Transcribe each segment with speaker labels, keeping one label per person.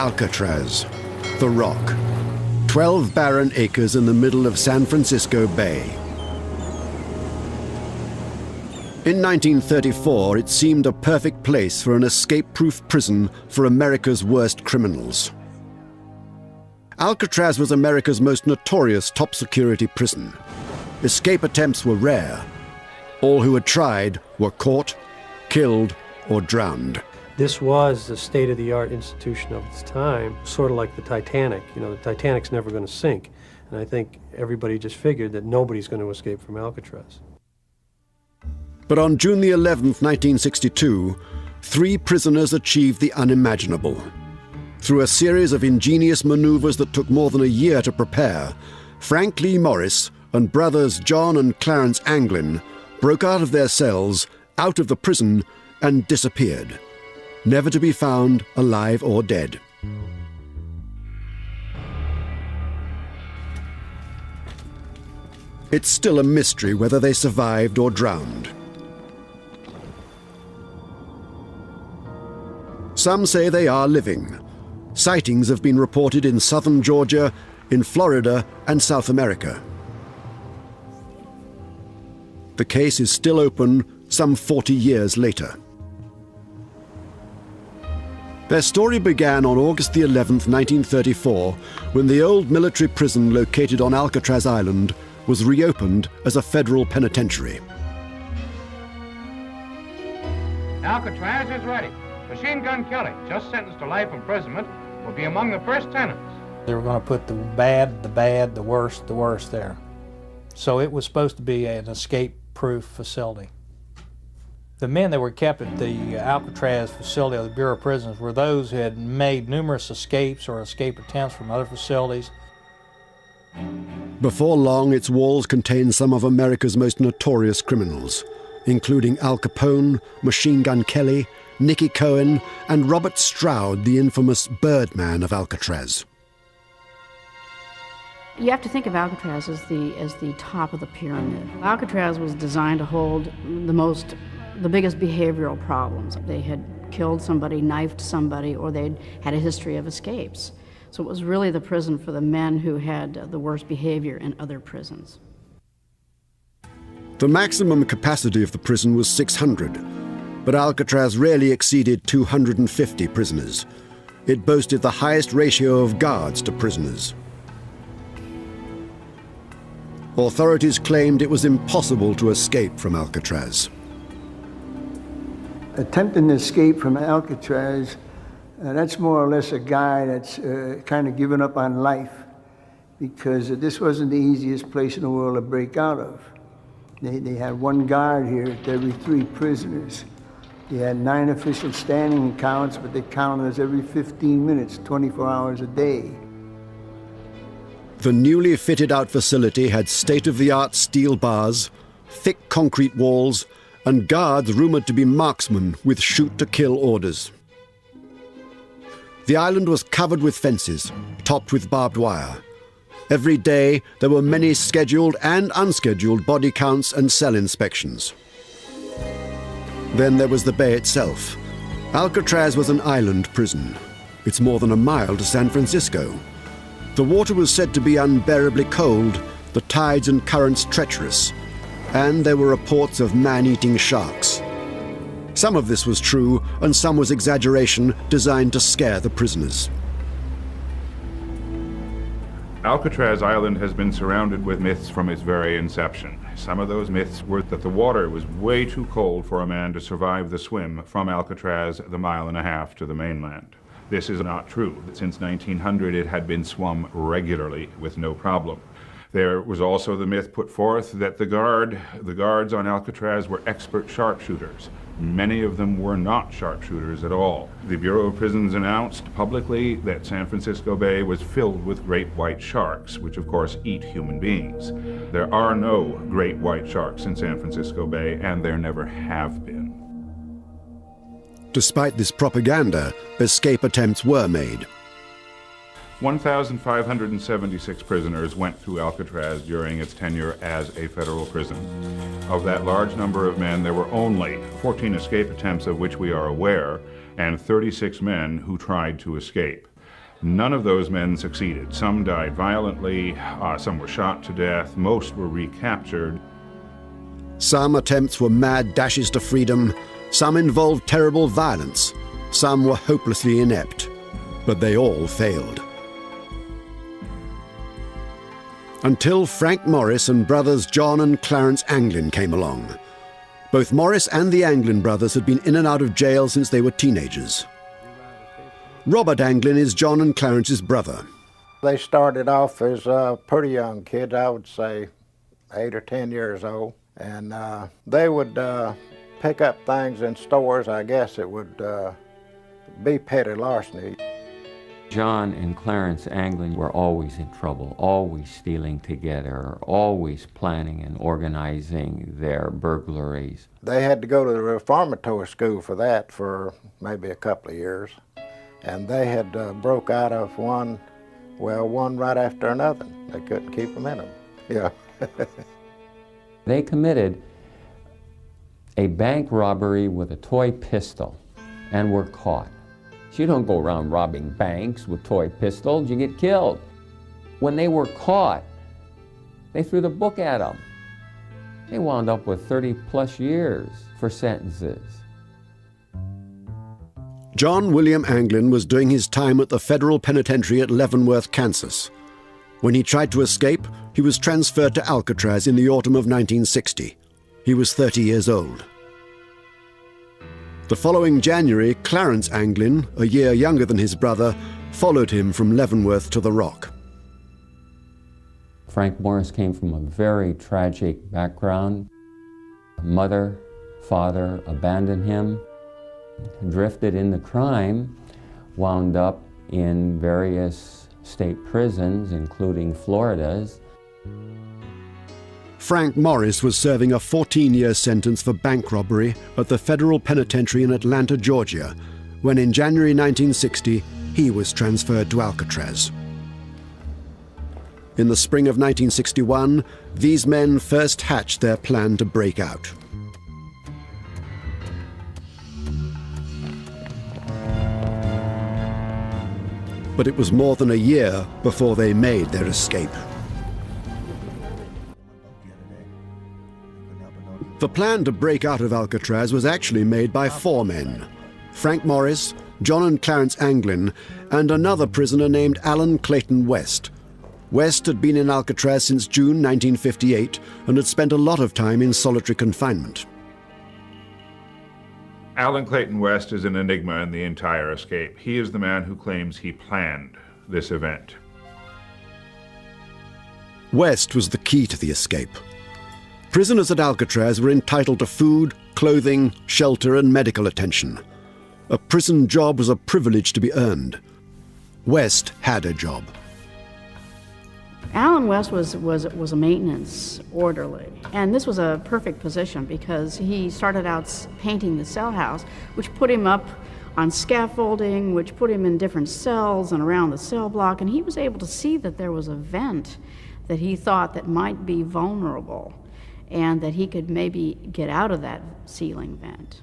Speaker 1: Alcatraz, the Rock, 12 barren acres in the middle of San Francisco Bay. In 1934, it seemed a perfect place for an escape-proof prison for America's worst criminals. Alcatraz was America's most notorious top-security prison. Escape attempts were rare. All who had tried were caught, killed, or drowned.
Speaker 2: This was the state-of-the-art institution of its time, sort of like the Titanic. You know, the Titanic's never going to sink. And I think everybody just figured that nobody's going to escape from Alcatraz.
Speaker 1: But on June the 11th, 1962, 3 prisoners achieved the unimaginable. Through a series of ingenious maneuvers that took more than a year to prepare, Frank Lee Morris and brothers John and Clarence Anglin broke out of their cells, out of the prison, and disappeared, never to be found alive or dead. It's still a mystery whether they survived or drowned. Some say they are living. Sightings have been reported in southern Georgia, in Florida, and South America. The case is still open some 40 years later. Their story began on August the 11th, 1934, when the old military prison located on Alcatraz Island was reopened as a federal penitentiary.
Speaker 3: Alcatraz is ready. Machine Gun Kelly, just sentenced to life imprisonment, will be among the first tenants.
Speaker 4: They were going to put the bad, the worst there. So it was supposed to be an escape-proof facility. The men that were kept at the Alcatraz facility of the Bureau of Prisons were those who had made numerous escapes or escape attempts from other facilities.
Speaker 1: Before long, its walls contained some of America's most notorious criminals, including Al Capone, Machine Gun Kelly, Nicky Cohen, and Robert Stroud, the infamous Birdman of Alcatraz.
Speaker 5: You have to think of Alcatraz as the top of the pyramid. Alcatraz was designed to hold the biggest behavioral problems. They had killed somebody, knifed somebody, or they'd had a history of escapes. So it was really the prison for the men who had the worst behavior in other prisons.
Speaker 1: The maximum capacity of the prison was 600, but Alcatraz rarely exceeded 250 prisoners. It boasted the highest ratio of guards to prisoners. Authorities claimed it was impossible to escape from Alcatraz.
Speaker 6: Attempting to escape from Alcatraz, that's more or less a guy that's kind of given up on life, because this wasn't the easiest place in the world to break out of. They had 1 guard here to every 3 prisoners. They had 9 official standing counts, but they counted us every 15 minutes, 24 hours a day.
Speaker 1: The newly fitted-out facility had state-of-the-art steel bars, thick concrete walls, and guards rumored to be marksmen with shoot-to-kill orders. The island was covered with fences, topped with barbed wire. Every day, there were many scheduled and unscheduled body counts and cell inspections. Then there was the bay itself. Alcatraz was an island prison. It's more than a mile to San Francisco. The water was said to be unbearably cold, the tides and currents treacherous, and there were reports of man-eating sharks. Some of this was true, and some was exaggeration designed to scare the prisoners.
Speaker 7: Alcatraz Island has been surrounded with myths from its very inception. Some of those myths were that the water was way too cold for a man to survive the swim from Alcatraz the 1.5 miles to the mainland. This is not true. Since 1900, it had been swum regularly with no problem. There was also the myth put forth that the guards on Alcatraz were expert sharpshooters. Many of them were not sharpshooters at all. The Bureau of Prisons announced publicly that San Francisco Bay was filled with great white sharks, which of course eat human beings. There are no great white sharks in San Francisco Bay, and there never have been.
Speaker 1: Despite this propaganda, escape attempts were made.
Speaker 7: 1,576 prisoners went through Alcatraz during its tenure as a federal prison. Of that large number of men, there were only 14 escape attempts of which we are aware, and 36 men who tried to escape. None of those men succeeded. Some died violently, some were shot to death, most were recaptured.
Speaker 1: Some attempts were mad dashes to freedom, some involved terrible violence, some were hopelessly inept, but they all failed. Until Frank Morris and brothers John and Clarence Anglin came along. Both Morris and the Anglin brothers had been in and out of jail since they were teenagers. Robert Anglin is John and Clarence's brother.
Speaker 8: They started off as pretty young kids, I would say 8 or 10 years old. And they would pick up things in stores. I guess it would be petty larceny.
Speaker 9: John and Clarence Anglin were always in trouble, always stealing together, always planning and organizing their burglaries.
Speaker 8: They had to go to the reformatory school for that for maybe a couple of years. And they had broke out of one right after another. They couldn't keep them in them. Yeah.
Speaker 9: They committed a bank robbery with a toy pistol and were caught. You don't go around robbing banks with toy pistols, you get killed. When they were caught, they threw the book at them. They wound up with 30+ years for sentences.
Speaker 1: John William Anglin was doing his time at the federal penitentiary at Leavenworth, Kansas. When he tried to escape, he was transferred to Alcatraz in the autumn of 1960. He was 30 years old. The following January, Clarence Anglin, a year younger than his brother, followed him from Leavenworth to the Rock.
Speaker 9: Frank Morris came from a very tragic background. Mother, father abandoned him, drifted into crime, wound up in various state prisons, including Florida's.
Speaker 1: Frank Morris was serving a 14-year sentence for bank robbery at the federal penitentiary in Atlanta, Georgia, when in January 1960 he was transferred to Alcatraz. In the spring of 1961, these men first hatched their plan to break out. But it was more than a year before they made their escape. The plan to break out of Alcatraz was actually made by 4 men: Frank Morris, John and Clarence Anglin, and another prisoner named Alan Clayton West. West had been in Alcatraz since June 1958 and had spent a lot of time in solitary confinement.
Speaker 7: Alan Clayton West is an enigma in the entire escape. He is the man who claims he planned this event.
Speaker 1: West was the key to the escape. Prisoners at Alcatraz were entitled to food, clothing, shelter, and medical attention. A prison job was a privilege to be earned. West had a job.
Speaker 5: Alan West was a maintenance orderly, and this was a perfect position because he started out painting the cell house, which put him up on scaffolding, which put him in different cells and around the cell block, and he was able to see that there was a vent that he thought that might be vulnerable and that he could maybe get out of that ceiling vent.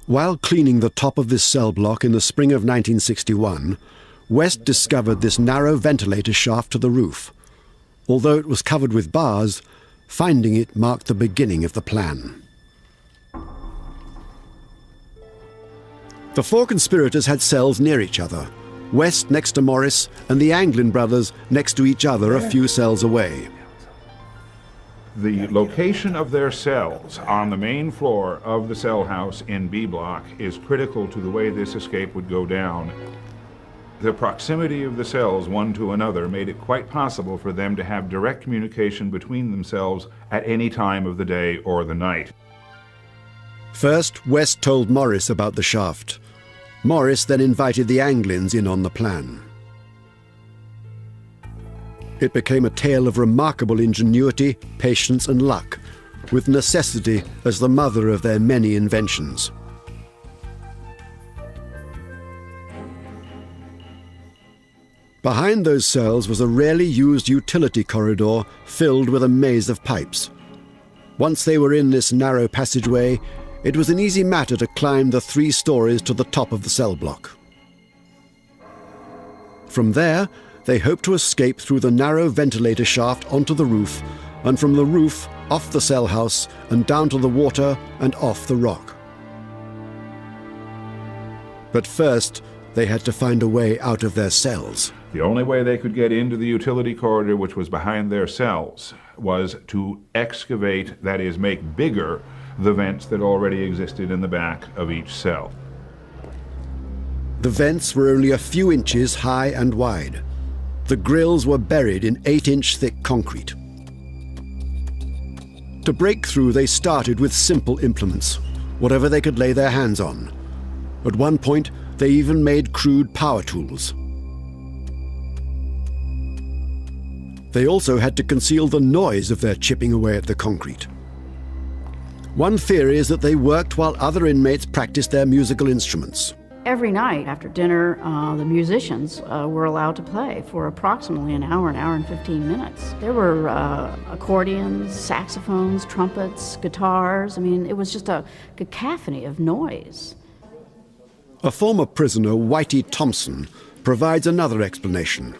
Speaker 1: While cleaning the top of this cell block in the spring of 1961, West discovered this narrow ventilator shaft to the roof. Although it was covered with bars, finding it marked the beginning of the plan. The 4 conspirators had cells near each other, West next to Morris and the Anglin brothers next to each other a few cells away.
Speaker 7: The location of their cells on the main floor of the cell house in B Block is critical to the way this escape would go down. The proximity of the cells one to another made it quite possible for them to have direct communication between themselves at any time of the day or the night.
Speaker 1: First, West told Morris about the shaft. Morris then invited the Anglins in on the plan. It became a tale of remarkable ingenuity, patience, and luck, with necessity as the mother of their many inventions. Behind those cells was a rarely used utility corridor filled with a maze of pipes. Once they were in this narrow passageway, it was an easy matter to climb the 3 stories to the top of the cell block. From there, they hoped to escape through the narrow ventilator shaft onto the roof, and from the roof off the cell house and down to the water and off the rock. But first, they had to find a way out of their cells.
Speaker 7: The only way they could get into the utility corridor, which was behind their cells, was to excavate, that is, make bigger, the vents that already existed in the back of each cell.
Speaker 1: The vents were only a few inches high and wide. The grills were buried in 8-inch thick concrete. To break through, they started with simple implements, whatever they could lay their hands on. At one point, they even made crude power tools. They also had to conceal the noise of their chipping away at the concrete. One theory is that they worked while other inmates practiced their musical instruments.
Speaker 5: Every night after dinner, the musicians were allowed to play for approximately an hour and 15 minutes. There were accordions, saxophones, trumpets, guitars. I mean, it was just a cacophony of noise.
Speaker 1: A former prisoner, Whitey Thompson, provides another explanation.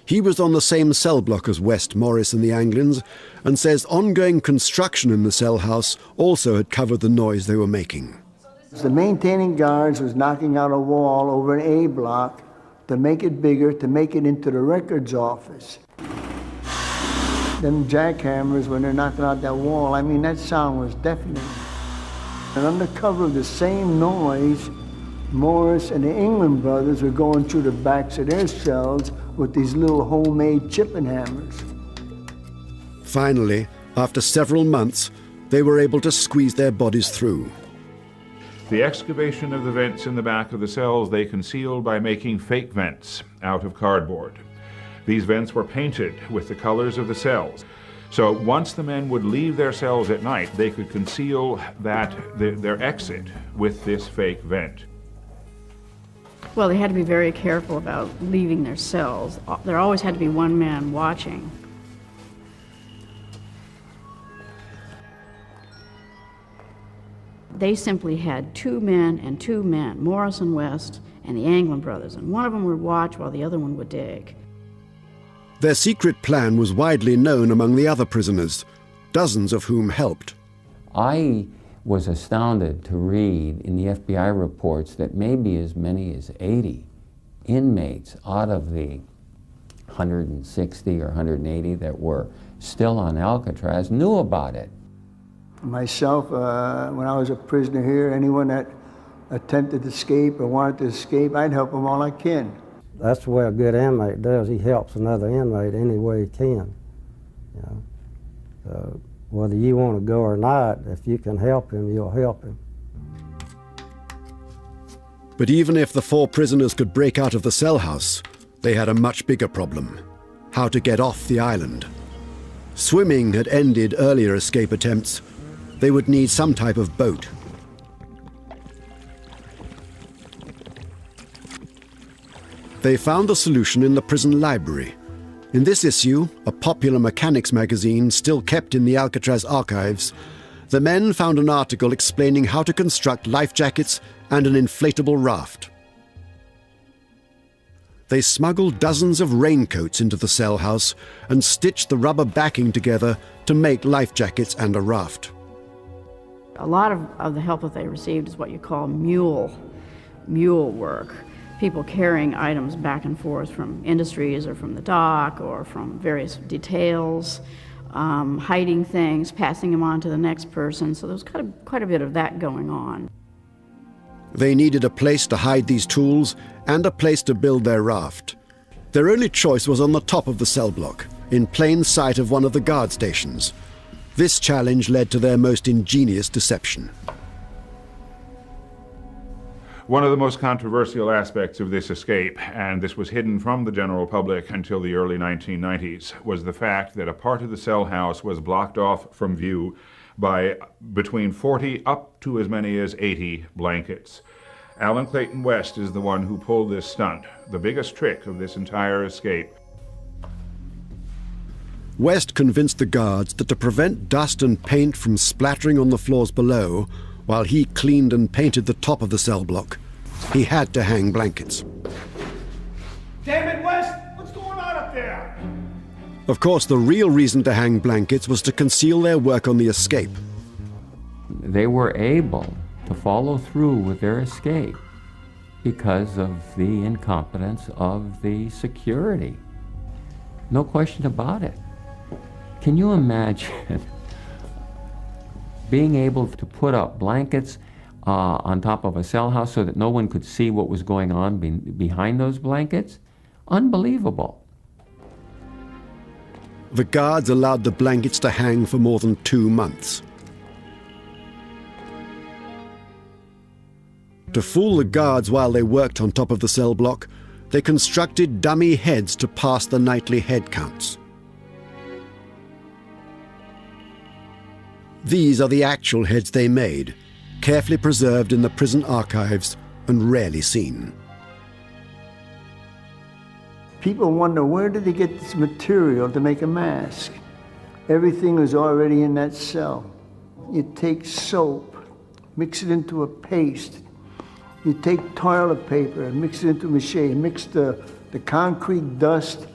Speaker 1: He was on the same cell block as West, Morris and the Anglins, and says ongoing construction in the cell house also had covered the noise they were making.
Speaker 6: The maintaining guards was knocking out a wall over an A block to make it bigger, to make it into the records office. Them jackhammers, when they're knocking out that wall, I mean, that sound was deafening. And under cover of the same noise, Morris and the England brothers were going through the backs of their cells with these little homemade chipping hammers.
Speaker 1: Finally, after several months, they were able to squeeze their bodies through.
Speaker 7: The excavation of the vents in the back of the cells they concealed by making fake vents out of cardboard. These vents were painted with the colors of the cells. So once the men would leave their cells at night, they could conceal their exit with this fake vent.
Speaker 5: Well, they had to be very careful about leaving their cells. There always had to be one man watching. They simply had two men, Morris and West, and the Anglin brothers, and one of them would watch while the other one would dig.
Speaker 1: Their secret plan was widely known among the other prisoners, dozens of whom helped.
Speaker 9: I was astounded to read in the FBI reports that maybe as many as 80 inmates out of the 160 or 180 that were still on Alcatraz knew about it.
Speaker 6: Myself, when I was a prisoner here, anyone that attempted to escape or wanted to escape, I'd help them all I can.
Speaker 10: That's the way a good inmate does. He helps another inmate any way he can. You know? So whether you want to go or not, if you can help him, you'll help him.
Speaker 1: But even if the 4 prisoners could break out of the cell house, they had a much bigger problem: how to get off the island. Swimming had ended earlier escape attempts. They would need some type of boat. They found the solution in the prison library. In this issue, a popular mechanics magazine still kept in the Alcatraz archives, the men found an article explaining how to construct life jackets and an inflatable raft. They smuggled dozens of raincoats into the cell house and stitched the rubber backing together to make life jackets and a raft.
Speaker 5: A lot of the help that they received is what you call mule work. People carrying items back and forth from industries or from the dock or from various details, hiding things, passing them on to the next person. So there was quite a bit of that going on.
Speaker 1: They needed a place to hide these tools and a place to build their raft. Their only choice was on the top of the cell block, in plain sight of one of the guard stations. This challenge led to their most ingenious deception.
Speaker 7: One of the most controversial aspects of this escape, and this was hidden from the general public until the early 1990s, was the fact that a part of the cell house was blocked off from view by between 40 up to as many as 80 blankets. Alan Clayton West is the one who pulled this stunt, the biggest trick of this entire escape.
Speaker 1: West convinced the guards that to prevent dust and paint from splattering on the floors below, while he cleaned and painted the top of the cell block, he had to hang blankets.
Speaker 11: Damn it, West! What's going on up there?
Speaker 1: Of course, the real reason to hang blankets was to conceal their work on the escape.
Speaker 9: They were able to follow through with their escape because of the incompetence of the security. No question about it. Can you imagine being able to put up blankets on top of a cell house so that no one could see what was going on behind those blankets? Unbelievable.
Speaker 1: The guards allowed the blankets to hang for more than 2 months. To fool the guards while they worked on top of the cell block, they constructed dummy heads to pass the nightly head counts. These are the actual heads they made, carefully preserved in the prison archives and rarely seen.
Speaker 6: People wonder, where did they get this material to make a mask? Everything was already in that cell. You take soap, mix it into a paste. You take toilet paper and mix it into mache, mix the concrete dust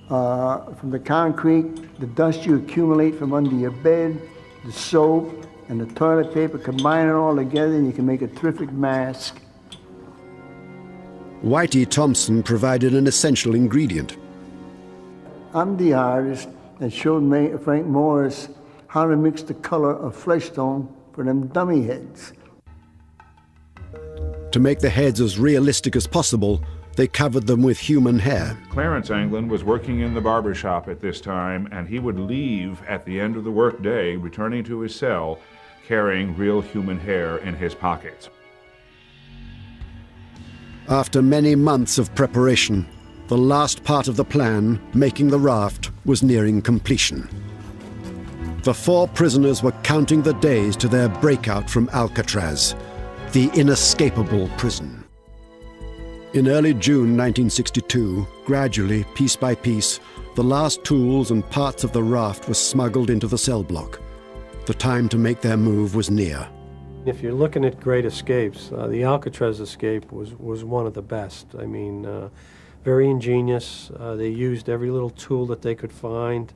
Speaker 6: from the concrete, the dust you accumulate from under your bed, the soap and the toilet paper, combine it all together and you can make a terrific mask.
Speaker 1: Whitey Thompson provided an essential ingredient.
Speaker 6: I'm the artist that showed Frank Morris how to mix the color of flesh tone for them dummy heads.
Speaker 1: To make the heads as realistic as possible, they covered them with human hair.
Speaker 7: Clarence Anglin was working in the barber shop at this time, and he would leave at the end of the workday, returning to his cell, carrying real human hair in his pockets.
Speaker 1: After many months of preparation, the last part of the plan, making the raft, was nearing completion. The 4 prisoners were counting the days to their breakout from Alcatraz, the inescapable prison. In early June 1962, gradually, piece by piece, the last tools and parts of the raft were smuggled into the cell block. The time to make their move was near.
Speaker 2: If you're looking at great escapes, the Alcatraz escape was one of the best. I mean, very ingenious. They used every little tool that they could find.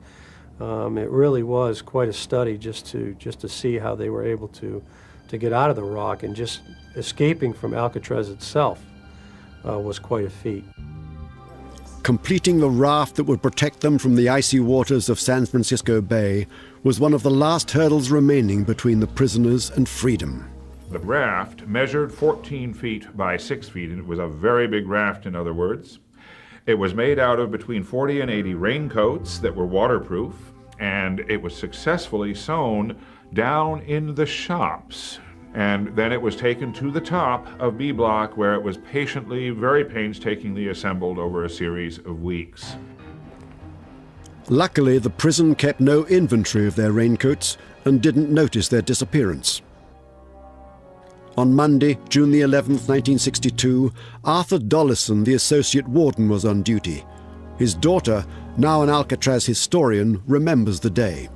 Speaker 2: It really was quite a study just to see how they were able to get out of the rock, and just escaping from Alcatraz itself was quite a feat.
Speaker 1: Completing the raft that would protect them from the icy waters of San Francisco Bay was one of the last hurdles remaining between the prisoners and freedom.
Speaker 7: The raft measured 14 feet by 6 feet, and it was a very big raft, in other words. It was made out of between 40 and 80 raincoats that were waterproof, and it was successfully sewn down in the shops. And then it was taken to the top of B Block, where it was patiently, very painstakingly assembled over a series of weeks.
Speaker 1: Luckily, the prison kept no inventory of their raincoats and didn't notice their disappearance. On Monday, June the 11th, 1962, Arthur Dollison, the associate warden, was on duty. His daughter, now an Alcatraz historian, remembers the day.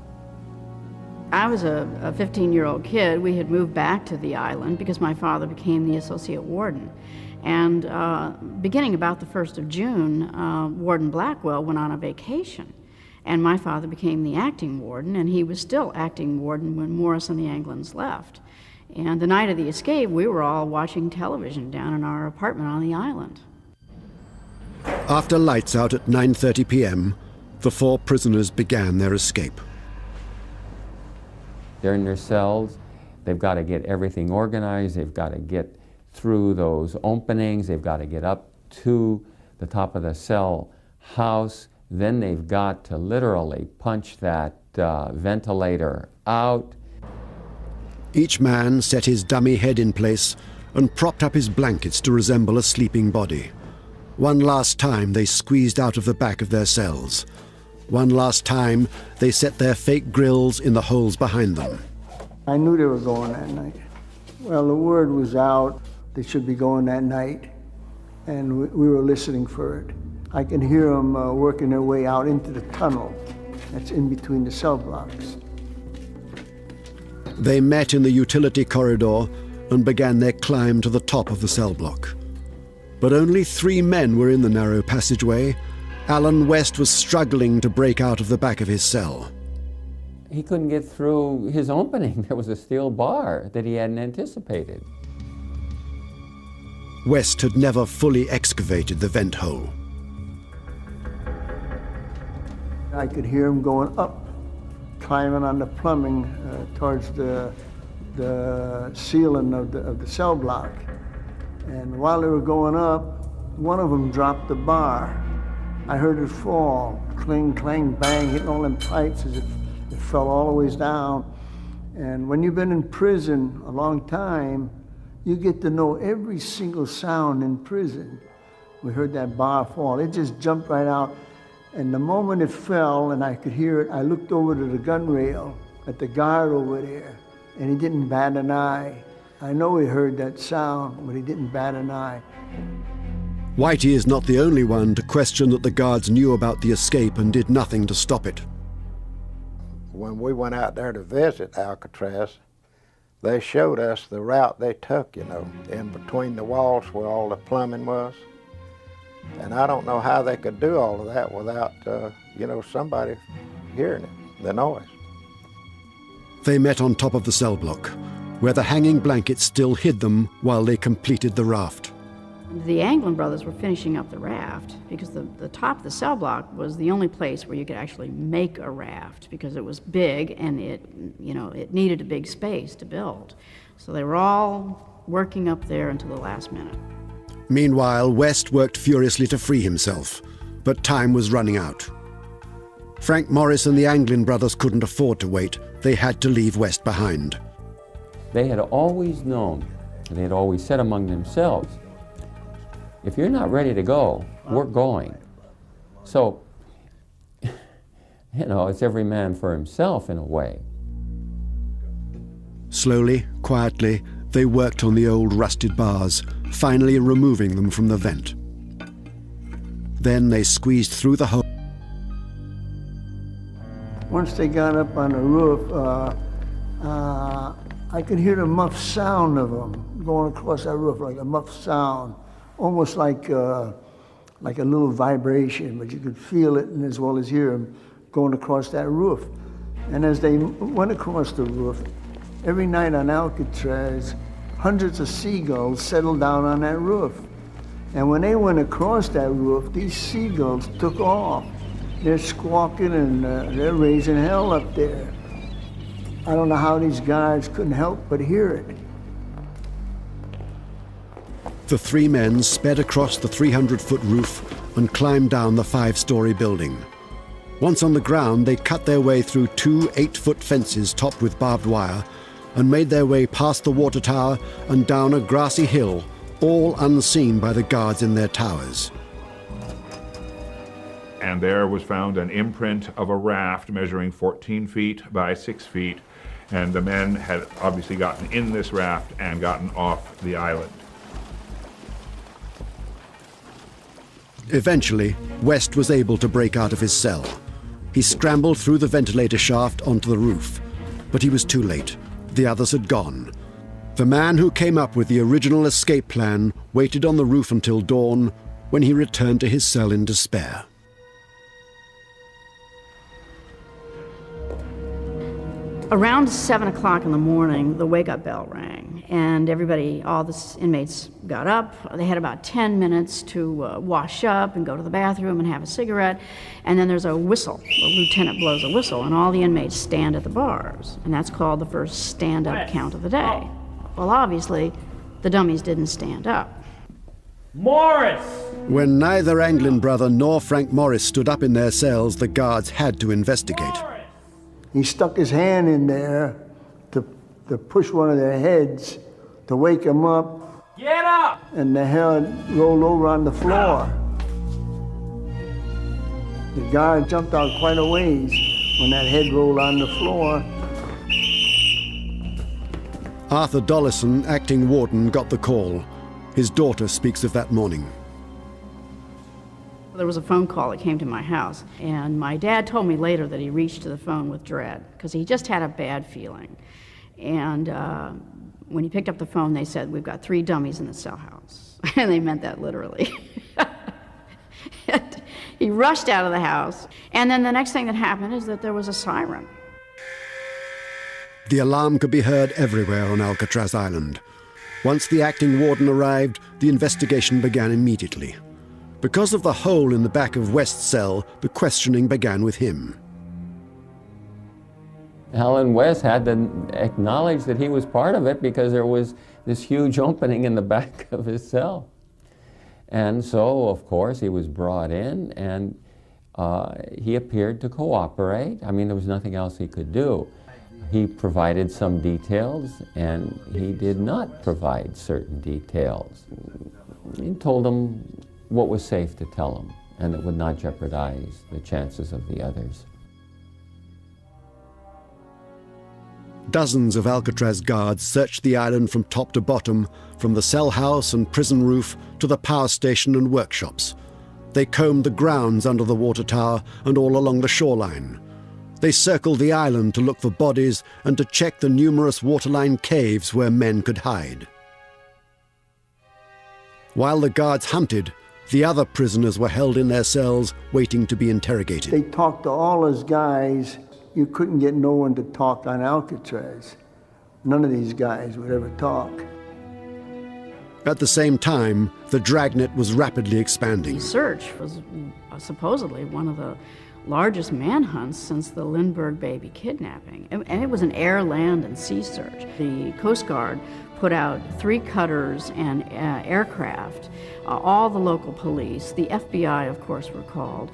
Speaker 5: I was a 15-year-old kid. We had moved back to the island because my father became the associate warden. And beginning about the 1st of June, Warden Blackwell went on a vacation. And my father became the acting warden, and he was still acting warden when Morris and the Anglins left. And the night of the escape, we were all watching television down in our apartment on the island.
Speaker 1: After lights out at 9:30 p.m., the 4 prisoners began their escape.
Speaker 9: They're in their cells. They've got to get everything organized. They've got to get through those openings. They've got to get up to the top of the cell house. Then they've got to literally punch that ventilator out.
Speaker 1: Each man set his dummy head in place and propped up his blankets to resemble a sleeping body. One last time they squeezed out of the back of their cells. One last time, they set their fake grills in the holes behind them.
Speaker 6: I knew they were going that night. Well, the word was out they should be going that night, and we were listening for it. I can hear them working their way out into the tunnel that's in between the cell blocks.
Speaker 1: They met in the utility corridor and began their climb to the top of the cell block. But only 3 men were in the narrow passageway. Alan West was struggling to break out of the back of his cell.
Speaker 9: He couldn't get through his opening. There was a steel bar that he hadn't anticipated.
Speaker 1: West had never fully excavated the vent hole.
Speaker 6: I could hear him going up, climbing on the plumbing towards the ceiling of the cell block. And while they were going up, one of them dropped the bar. I heard it fall, cling, clang, bang, hitting all them pipes as it fell all the ways down. And when you've been in prison a long time, you get to know every single sound in prison. We heard that bar fall. It just jumped right out. And the moment it fell and I could hear it, I looked over to the gun rail at the guard over there, and he didn't bat an eye. I know he heard that sound, but he didn't bat an eye.
Speaker 1: Whitey is not the only one to question that the guards knew about the escape and did nothing to stop it.
Speaker 8: When we went out there to visit Alcatraz, they showed us the route they took, you know, in between the walls where all the plumbing was. And I don't know how they could do all of that without, you know, somebody hearing it, the noise.
Speaker 1: They met on top of the cell block, where the hanging blanket still hid them while they completed the raft.
Speaker 5: The Anglin brothers were finishing up the raft because the top of the cell block was the only place where you could actually make a raft because it was big and it needed a big space to build. So they were all working up there until the last minute.
Speaker 1: Meanwhile, West worked furiously to free himself, but time was running out. Frank Morris and the Anglin brothers couldn't afford to wait. They had to leave West behind.
Speaker 9: They had always known, and they had always said among themselves, if you're not ready to go, we're going. So, you know, it's every man for himself in a way.
Speaker 1: Slowly, quietly, they worked on the old rusted bars, finally removing them from the vent. Then they squeezed through the hole.
Speaker 6: Once they got up on the roof, I could hear the muffled sound of them going across that roof, like a muffled sound, almost like a little vibration, but you could feel it and as well as hear them going across that roof. And as they went across the roof, every night on Alcatraz, hundreds of seagulls settled down on that roof. And when they went across that roof, these seagulls took off. They're squawking and they're raising hell up there. I don't know how these guys couldn't help but hear it.
Speaker 1: The 3 men sped across the 300-foot roof and climbed down the 5-story building. Once on the ground, they cut their way through 2 8-foot fences topped with barbed wire and made their way past the water tower and down a grassy hill, all unseen by the guards in their towers.
Speaker 7: And there was found an imprint of a raft measuring 14 feet by 6 feet, and the men had obviously gotten in this raft and gotten off the island.
Speaker 1: Eventually, West was able to break out of his cell. He scrambled through the ventilator shaft onto the roof, but he was too late. The others had gone. The man who came up with the original escape plan waited on the roof until dawn, when he returned to his cell in despair.
Speaker 5: Around 7 o'clock in the morning, the wake-up bell rang, and everybody, all the inmates got up. They had about 10 minutes to wash up and go to the bathroom and have a cigarette, and then there's a whistle. The lieutenant blows a whistle, and all the inmates stand at the bars, and that's called the first stand-up count of the day. Well, obviously, the dummies didn't stand up.
Speaker 11: Morris!
Speaker 1: When neither Anglin brother nor Frank Morris stood up in their cells, the guards had to investigate.
Speaker 6: He stuck his hand in there to push one of their heads to wake him up.
Speaker 11: Get up!
Speaker 6: And the head rolled over on the floor. The guard jumped out quite a ways when that head rolled on the floor.
Speaker 1: Arthur Dollison, acting warden, got the call. His daughter speaks of that morning.
Speaker 5: There was a phone call that came to my house, and my dad told me later that he reached to the phone with dread because he just had a bad feeling. And when he picked up the phone, they said, "We've got 3 dummies in the cell house." And they meant that literally. He rushed out of the house, and then the next thing that happened is that there was a siren.
Speaker 1: The alarm could be heard everywhere on Alcatraz Island. Once the acting warden arrived, the investigation began immediately. Because of the hole in the back of West's cell, the questioning began with him.
Speaker 9: Alan West had to acknowledge that he was part of it because there was this huge opening in the back of his cell. And so, of course, he was brought in, and he appeared to cooperate. I mean, there was nothing else he could do. He provided some details, and he did not provide certain details. He told them what was safe to tell them, and that would not jeopardize the chances of the others.
Speaker 1: Dozens of Alcatraz guards searched the island from top to bottom, from the cell house and prison roof to the power station and workshops. They combed the grounds under the water tower and all along the shoreline. They circled the island to look for bodies and to check the numerous waterline caves where men could hide. While the guards hunted, the other prisoners were held in their cells waiting to be interrogated.
Speaker 6: They talked to all those guys. You couldn't get no one to talk on Alcatraz. None of these guys would ever talk.
Speaker 1: At the same time, the dragnet was rapidly expanding.
Speaker 5: The search was supposedly one of the largest manhunts since the Lindbergh baby kidnapping. And it was an air, land, and sea search. The Coast Guard put out 3 cutters and aircraft, all the local police, the FBI, of course, were called.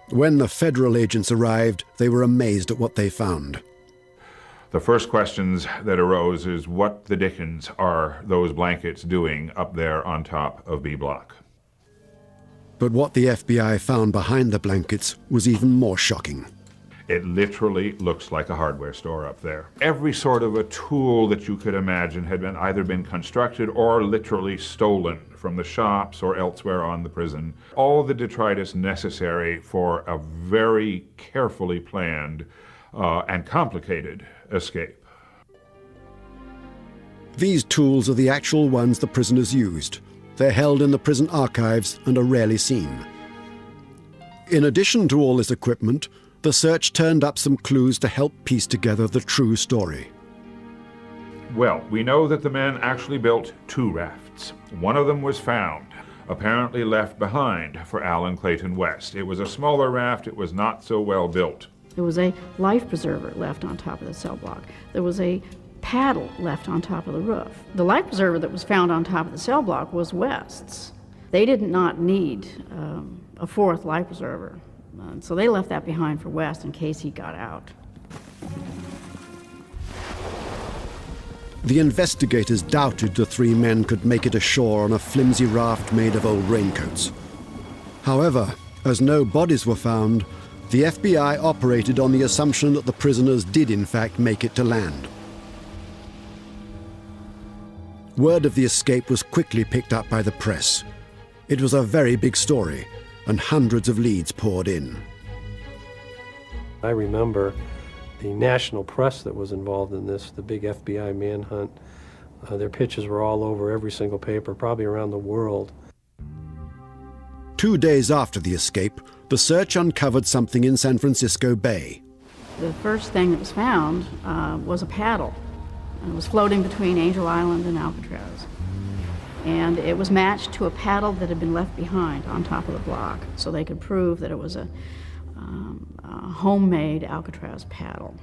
Speaker 1: When the federal agents arrived, they were amazed at what they found.
Speaker 7: The first questions that arose is, what the dickens are those blankets doing up there on top of B Block?
Speaker 1: But what the FBI found behind the blankets was even more shocking.
Speaker 7: It literally looks like a hardware store up there. Every sort of a tool that you could imagine had either been constructed or literally stolen from the shops or elsewhere on the prison. All the detritus necessary for a very carefully planned and complicated escape.
Speaker 1: These tools are the actual ones the prisoners used. They're held in the prison archives and are rarely seen. In addition to all this equipment, the search turned up some clues to help piece together the true story.
Speaker 7: Well, we know that the men actually built 2 rafts. One of them was found, apparently left behind for Alan Clayton West. It was a smaller raft. It was not so well built.
Speaker 5: There was a life preserver left on top of the cell block. There was a paddle left on top of the roof. The life preserver that was found on top of the cell block was West's. They did not need a 4th life preserver. So they left that behind for West in case he got out.
Speaker 1: The investigators doubted the 3 men could make it ashore on a flimsy raft made of old raincoats. However, as no bodies were found, the FBI operated on the assumption that the prisoners did in fact make it to land. Word of the escape was quickly picked up by the press. It was a very big story, and hundreds of leads poured in.
Speaker 2: I remember the national press that was involved in this, the big FBI manhunt. Their pictures were all over every single paper, probably around the world.
Speaker 1: 2 days after the escape, the search uncovered something in San Francisco Bay.
Speaker 5: The first thing that was found was a paddle. It was floating between Angel Island and Alcatraz. And it was matched to a paddle that had been left behind on top of the block, so they could prove that it was a homemade Alcatraz paddle.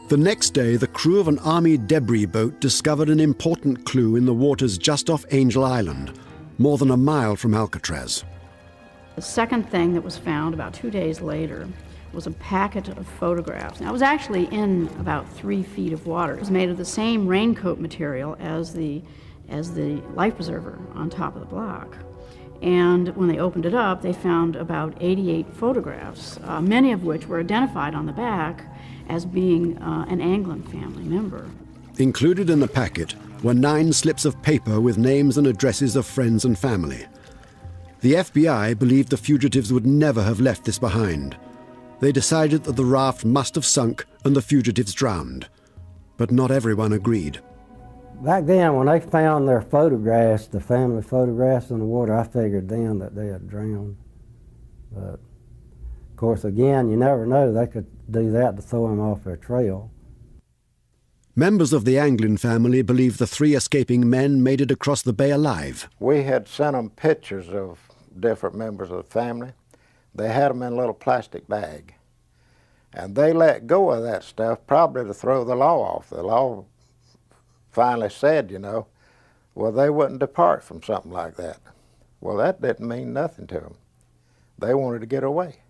Speaker 1: The next day, the crew of an Army debris boat discovered an important clue in the waters just off Angel Island, more than a mile from Alcatraz.
Speaker 5: The second thing that was found about 2 days later was a packet of photographs. Now, it was actually in about 3 feet of water. It was made of the same raincoat material as the life preserver on top of the block. And when they opened it up, they found about 88 photographs, many of which were identified on the back as being an Anglin family member.
Speaker 1: Included in the packet were 9 slips of paper with names and addresses of friends and family. The FBI believed the fugitives would never have left this behind. They decided that the raft must have sunk and the fugitives drowned. But not everyone agreed.
Speaker 10: Back then, when they found their photographs, the family photographs in the water, I figured then that they had drowned. But, of course, again, you never know. They could do that to throw them off their trail.
Speaker 1: Members of the Anglin family believe the 3 escaping men made it across the bay alive.
Speaker 8: We had sent them pictures of different members of the family. They had them in a little plastic bag. And they let go of that stuff probably to throw the law off. The law finally said, you know, well, they wouldn't depart from something like that. Well, that didn't mean nothing to them. They wanted to get away.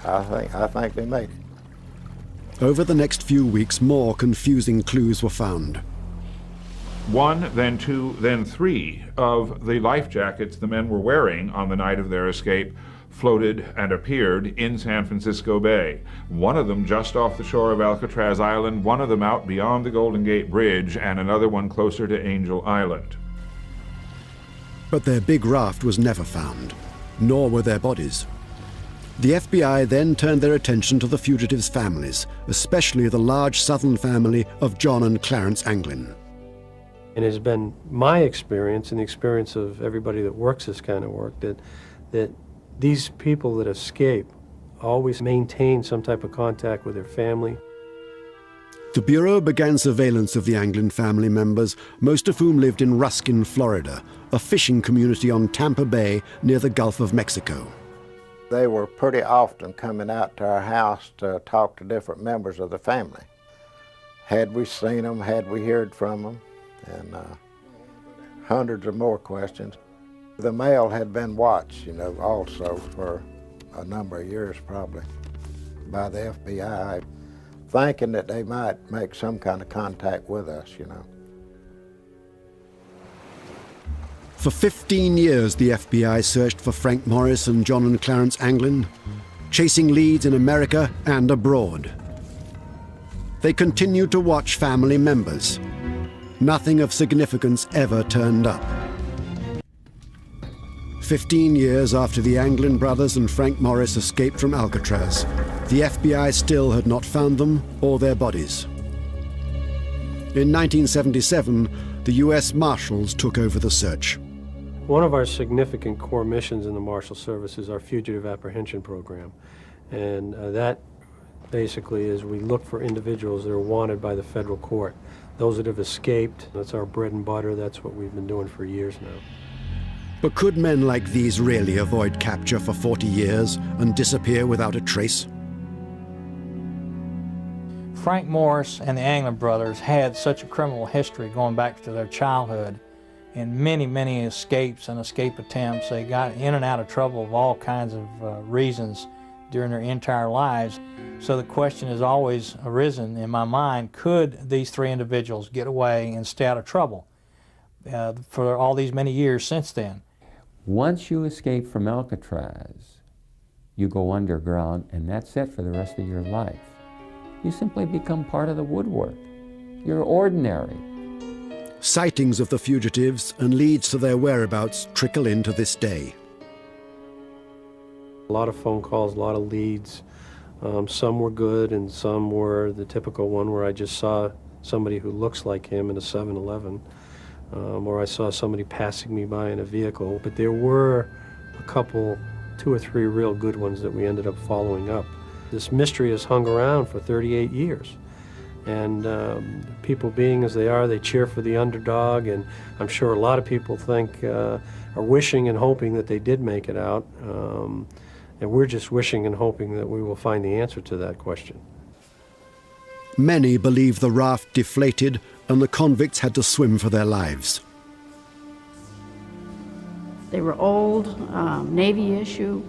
Speaker 8: I think they made it.
Speaker 1: Over the next few weeks, more confusing clues were found.
Speaker 7: 1, then 2, then 3 of the life jackets the men were wearing on the night of their escape floated and appeared in San Francisco Bay. One of them just off the shore of Alcatraz Island, one of them out beyond the Golden Gate Bridge, and another one closer to Angel Island.
Speaker 1: But their big raft was never found, nor were their bodies. The FBI then turned their attention to the fugitives' families, especially the large southern family of John and Clarence Anglin.
Speaker 2: It has been my experience and the experience of everybody that works this kind of work that these people that escape always maintain some type of contact with their family.
Speaker 1: The Bureau began surveillance of the Anglin family members, most of whom lived in Ruskin, Florida, a fishing community on Tampa Bay near the Gulf of Mexico.
Speaker 8: They were pretty often coming out to our house to talk to different members of the family. Had we seen them? Had we heard from them? And hundreds of more questions. The mail had been watched, you know, also for a number of years probably by the FBI, thinking that they might make some kind of contact with us, you know.
Speaker 1: For 15 years, the FBI searched for Frank Morris and John and Clarence Anglin, chasing leads in America and abroad. They continued to watch family members. Nothing of significance ever turned up. 15 years after the Anglin brothers and Frank Morris escaped from Alcatraz, the FBI still had not found them or their bodies. In 1977, the U.S. Marshals took over the search.
Speaker 2: One of our significant core missions in the Marshal Service is our Fugitive Apprehension Program. And that basically is we look for individuals that are wanted by the federal court. Those that have escaped, that's our bread and butter, that's what we've been doing for years now.
Speaker 1: But could men like these really avoid capture for 40 years and disappear without a trace?
Speaker 4: Frank Morris and the Anglin brothers had such a criminal history going back to their childhood, and many, many escapes and escape attempts. They got in and out of trouble of all kinds of reasons during their entire lives. So the question has always arisen in my mind, could these 3 individuals get away and stay out of trouble for all these many years since then?
Speaker 9: Once you escape from Alcatraz, you go underground, and that's it for the rest of your life. You simply become part of the woodwork. You're ordinary.
Speaker 1: Sightings of the fugitives and leads to their whereabouts trickle in to this day.
Speaker 2: A lot of phone calls, a lot of leads. Some were good and some were the typical one where I just saw somebody who looks like him in a 7-Eleven, or I saw somebody passing me by in a vehicle. But there were a couple, 2 or 3 real good ones that we ended up following up. This mystery has hung around for 38 years. And people being as they are, they cheer for the underdog, and I'm sure a lot of people think, are wishing and hoping that they did make it out. And we're just wishing and hoping that we will find the answer to that question.
Speaker 1: Many believe the raft deflated and the convicts had to swim for their lives.
Speaker 5: They were old, Navy issue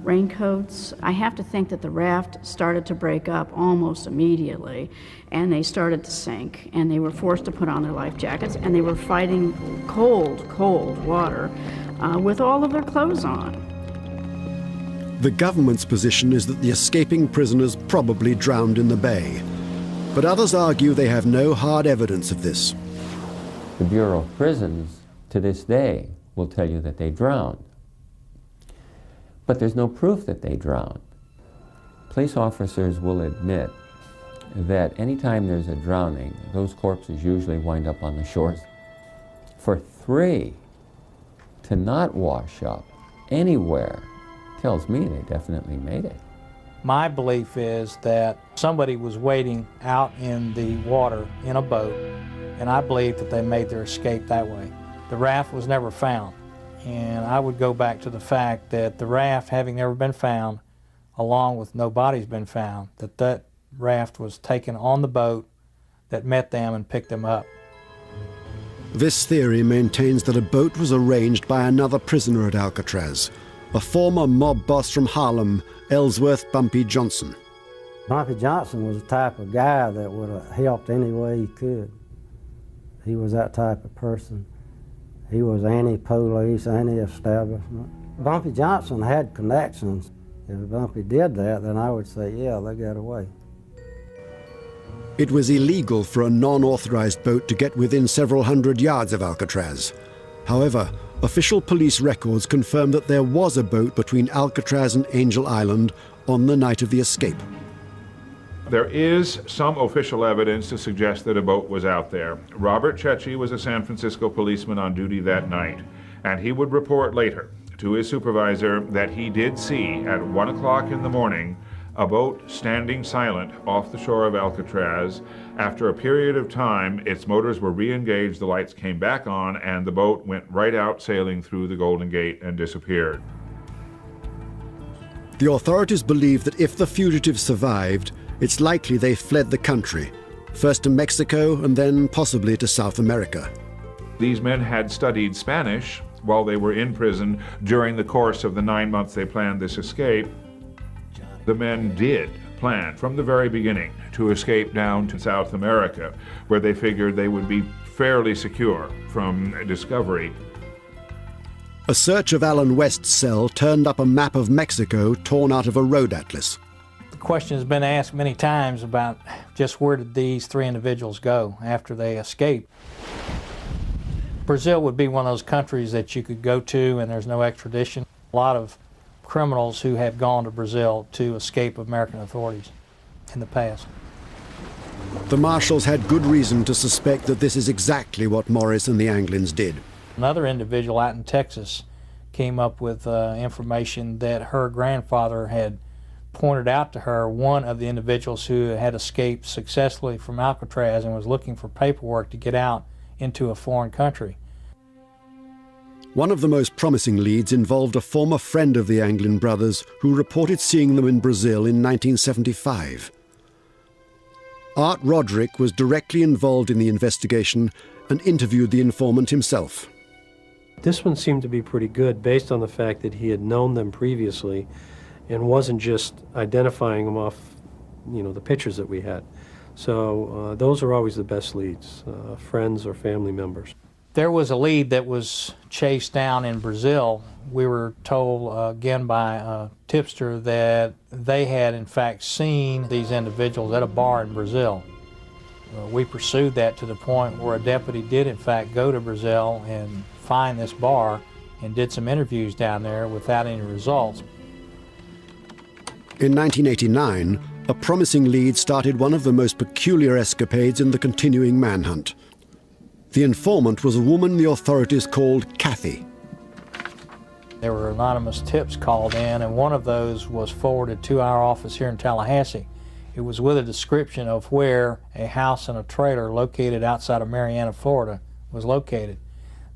Speaker 5: raincoats. I have to think that the raft started to break up almost immediately, and they started to sink, and they were forced to put on their life jackets, and they were fighting cold, cold water with all of their clothes on.
Speaker 1: The government's position is that the escaping prisoners probably drowned in the bay, but others argue they have no hard evidence of this.
Speaker 9: The Bureau of Prisons, to this day, will tell you that they drowned. But there's no proof that they drowned. Police officers will admit that anytime there's a drowning, those corpses usually wind up on the shores. For 3 to not wash up anywhere tells me they definitely made it.
Speaker 4: My belief is that somebody was waiting out in the water in a boat, and I believe that they made their escape that way. The raft was never found, and I would go back to the fact that the raft having never been found, along with no bodies been found, that raft was taken on the boat that met them and picked them up.
Speaker 1: This theory maintains that a boat was arranged by another prisoner at Alcatraz, a former mob boss from Harlem, Ellsworth Bumpy Johnson.
Speaker 10: Bumpy Johnson was the type of guy that would have helped any way he could. He was that type of person. He was anti-police, anti-establishment. Bumpy Johnson had connections. If Bumpy did that, then I would say, yeah, they got away.
Speaker 1: It was illegal for a non-authorized boat to get within several hundred yards of Alcatraz. However, official police records confirm that there was a boat between Alcatraz and Angel Island on the night of the escape.
Speaker 7: There is some official evidence to suggest that a boat was out there. Robert Chechi was a San Francisco policeman on duty that night, and he would report later to his supervisor that he did see at 1 o'clock in the morning a boat standing silent off the shore of Alcatraz. After a period of time, its motors were re-engaged, the lights came back on, and the boat went right out sailing through the Golden Gate and disappeared.
Speaker 1: The authorities believe that if the fugitives survived, it's likely they fled the country, first to Mexico and then possibly to South America.
Speaker 7: These men had studied Spanish while they were in prison during the course of the 9 months they planned this escape. The men did plan from the very beginning to escape down to South America, where they figured they would be fairly secure from discovery.
Speaker 1: A search of Alan West's cell turned up a map of Mexico torn out of a road atlas.
Speaker 4: The question has been asked many times about just where did these 3 individuals go after they escaped. Brazil would be one of those countries that you could go to and there's no extradition. A lot of criminals who have gone to Brazil to escape American authorities in the past.
Speaker 1: The marshals had good reason to suspect that this is exactly what Morris and the Anglins did.
Speaker 4: Another individual out in Texas came up with information that her grandfather had pointed out to her one of the individuals who had escaped successfully from Alcatraz and was looking for paperwork to get out into a foreign country.
Speaker 1: One of the most promising leads involved a former friend of the Anglin brothers who reported seeing them in Brazil in 1975. Art Roderick was directly involved in the investigation and interviewed the informant himself.
Speaker 2: This one seemed to be pretty good based on the fact that he had known them previously and wasn't just identifying them off, the pictures that we had. So those are always the best leads, friends or family members.
Speaker 4: There was a lead that was chased down in Brazil. We were told again by a tipster that they had in fact seen these individuals at a bar in Brazil. We pursued that to the point where a deputy did in fact go to Brazil and find this bar and did some interviews down there without any results.
Speaker 1: In 1989, a promising lead started one of the most peculiar escapades in the continuing manhunt. The informant was a woman the authorities called Kathy.
Speaker 4: There were anonymous tips called in, and one of those was forwarded to our office here in Tallahassee. It was with a description of where a house and a trailer located outside of Marianna, Florida, was located.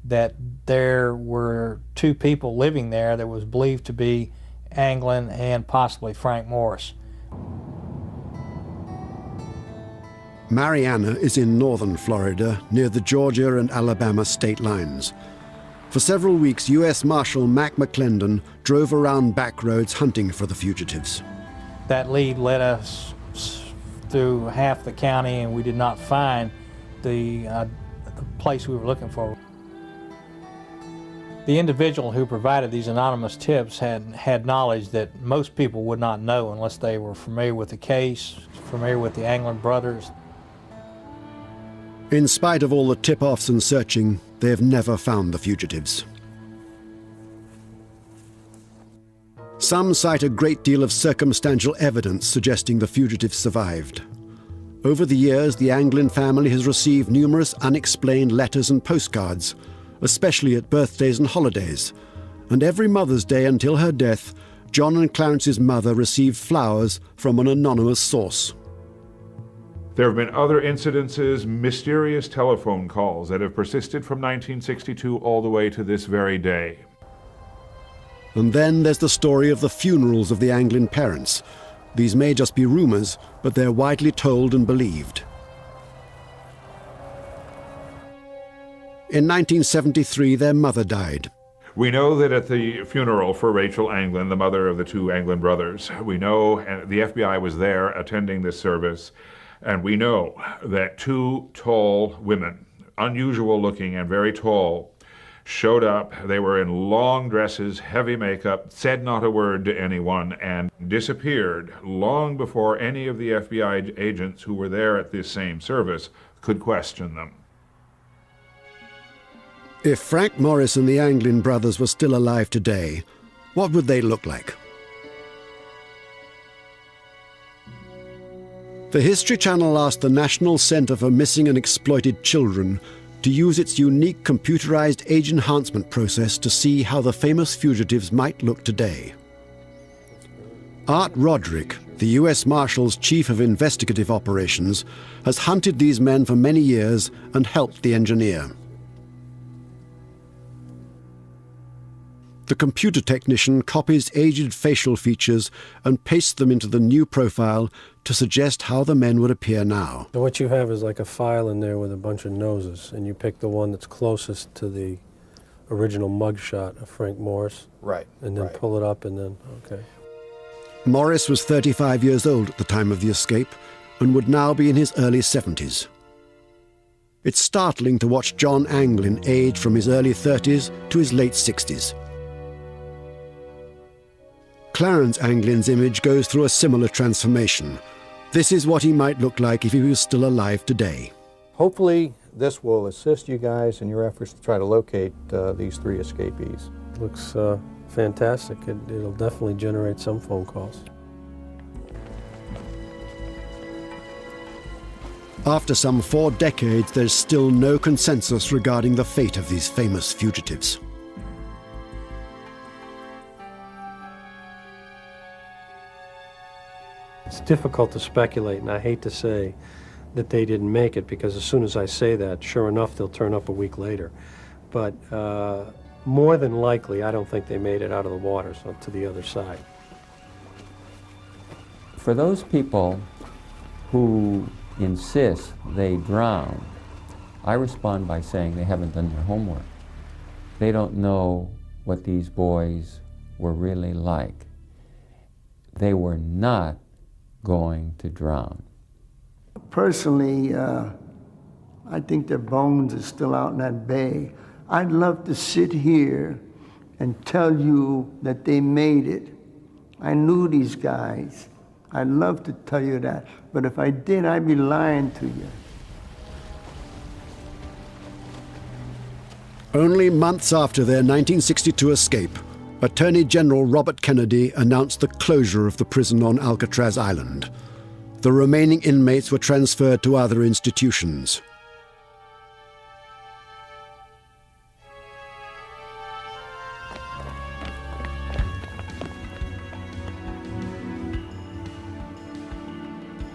Speaker 4: That there were 2 people living there that was believed to be Anglin and possibly Frank Morris.
Speaker 1: Marianna is in northern Florida, near the Georgia and Alabama state lines. For several weeks, U.S. Marshal Mac McClendon drove around back roads hunting for the fugitives.
Speaker 4: That lead led us through half the county, and we did not find the place we were looking for. The individual who provided these anonymous tips had knowledge that most people would not know unless they were familiar with the case, familiar with the Anglin brothers.
Speaker 1: In spite of all the tip-offs and searching, they have never found the fugitives. Some cite a great deal of circumstantial evidence suggesting the fugitives survived. Over the years, the Anglin family has received numerous unexplained letters and postcards, especially at birthdays and holidays. And every Mother's Day until her death, John and Clarence's mother received flowers from an anonymous source.
Speaker 7: There have been other incidences, mysterious telephone calls that have persisted from 1962 all the way to this very day.
Speaker 1: And then there's the story of the funerals of the Anglin parents. These may just be rumors, but they're widely told and believed. In 1973, their mother died.
Speaker 7: We know that at the funeral for Rachel Anglin, the mother of the two Anglin brothers, we know the FBI was there attending this service, and we know that two tall women, unusual looking and very tall, showed up. They were in long dresses, heavy makeup, said not a word to anyone, and disappeared long before any of the FBI agents who were there at this same service could question them.
Speaker 1: If Frank Morris and the Anglin brothers were still alive today, what would they look like? The History Channel asked the National Center for Missing and Exploited Children to use its unique computerized age enhancement process to see how the famous fugitives might look today. Art Roderick, the U.S. Marshal's Chief of Investigative Operations, has hunted these men for many years and helped the engineer. The computer technician copies aged facial features and pastes them into the new profile to suggest how the men would appear now.
Speaker 2: So what you have is like a file in there with a bunch of noses, and you pick the one that's closest to the original mugshot of Frank Morris.
Speaker 4: Right.
Speaker 2: And then pull it up and then, okay.
Speaker 1: Morris was 35 years old at the time of the escape and would now be in his early 70s. It's startling to watch John Anglin age from his early 30s to his late 60s. Clarence Anglin's image goes through a similar transformation. This is what he might look like if he was still alive today.
Speaker 12: Hopefully, this will assist you guys in your efforts to try to locate these three escapees.
Speaker 2: Looks fantastic. It'll definitely generate some phone calls.
Speaker 1: After some 4 decades, there's still no consensus regarding the fate of these famous fugitives.
Speaker 2: It's difficult to speculate, and I hate to say that they didn't make it, because as soon as I say that, sure enough, they'll turn up a week later. But more than likely, I don't think they made it out of the water, so to the other side.
Speaker 9: For those people who insist they drown, I respond by saying they haven't done their homework. They don't know what these boys were really like. They were not going to drown.
Speaker 6: Personally, I think their bones are still out in that bay. I'd love to sit here and tell you that they made it. I knew these guys. I'd love to tell you that, but if I did, I'd be lying to you.
Speaker 1: Only months after their 1962 escape, Attorney General Robert Kennedy announced the closure of the prison on Alcatraz Island. The remaining inmates were transferred to other institutions.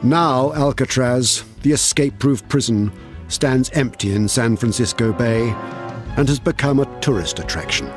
Speaker 1: Now Alcatraz, the escape-proof prison, stands empty in San Francisco Bay and has become a tourist attraction.